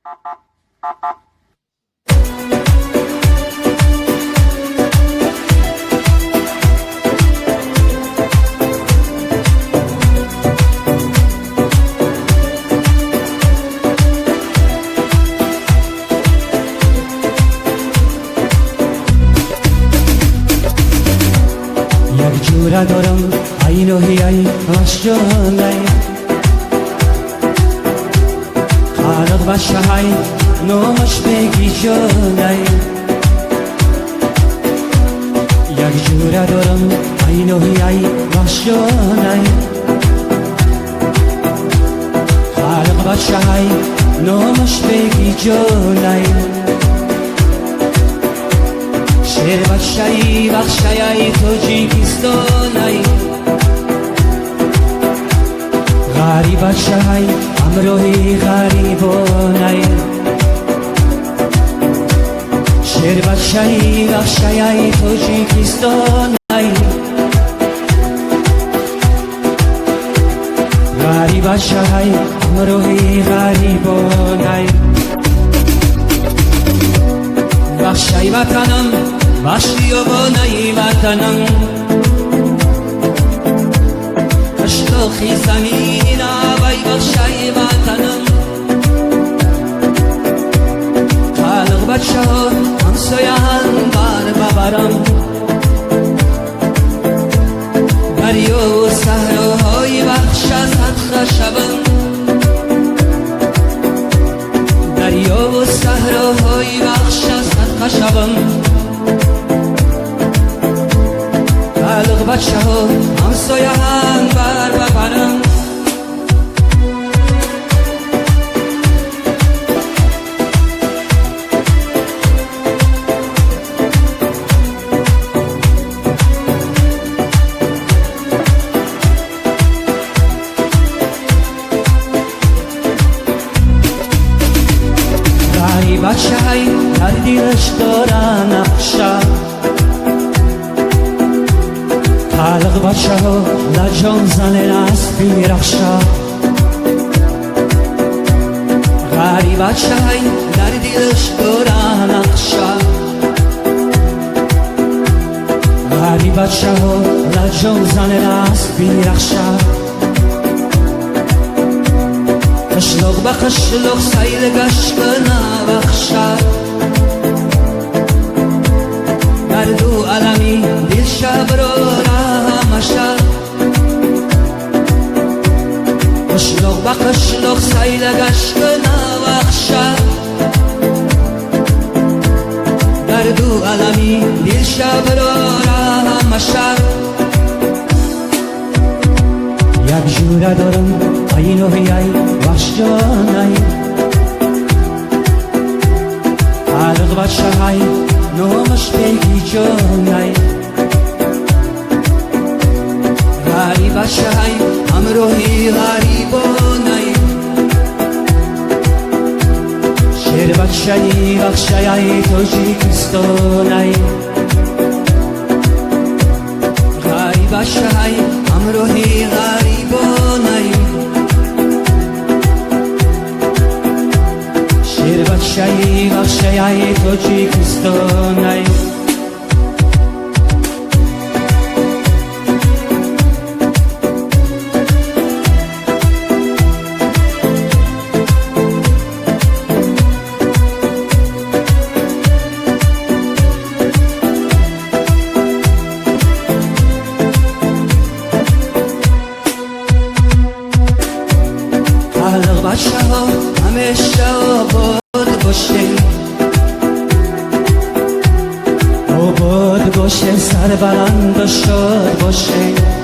یک جوره دارم عین و هی واش جانای خالق باشه های نومش بگی جانای یک جوره دارم عین و هی واش جانای خالق باشه های نومش بگی جانای شیر بخشایی بخشایی توجیکستانی غریب بخشایی امروهی غریبانی شیر بخشایی بخشایی توجیکستانی غریب بخشایی امروهی غریبانی بخشای وطنم بخشی و بانای وطنم اشتاخی زمین آبای بخشای وطنم خالق بچه ها همسایه بار ببرم دریا و صحراهای بخش از حد خشبم دریا و صحراهای بخش از حد خشبم خالق بچه ها همسایه هم بر ببرم بچه های در دیلش دارن نقشه خالق بچه ها لجان زنه از بیرخشه غریب بچه های در دیلش دارن نقشه غریب بچه ها لجان زنه از بیرخشه قشلق به قشلق سیل گشت نبخشد درد و علمی دل شب رو رحمشد قشلق به قشلق سیل گشت نبخشد درد و علمی دل شب رو رحمشد یک جوره دارم عین و هی واش جانای خالق بچه های نومش بگی جانای غریب بچه های امروهی غریبانای شیر بخشایی بخشایی توجیکستانی غریب بچه های امروهی غریبانای شیر بخشایی بخشایی توجیکستانی خالق بچه ها همیشه آباد باشه آباد باشه سر بلند و شاد باشه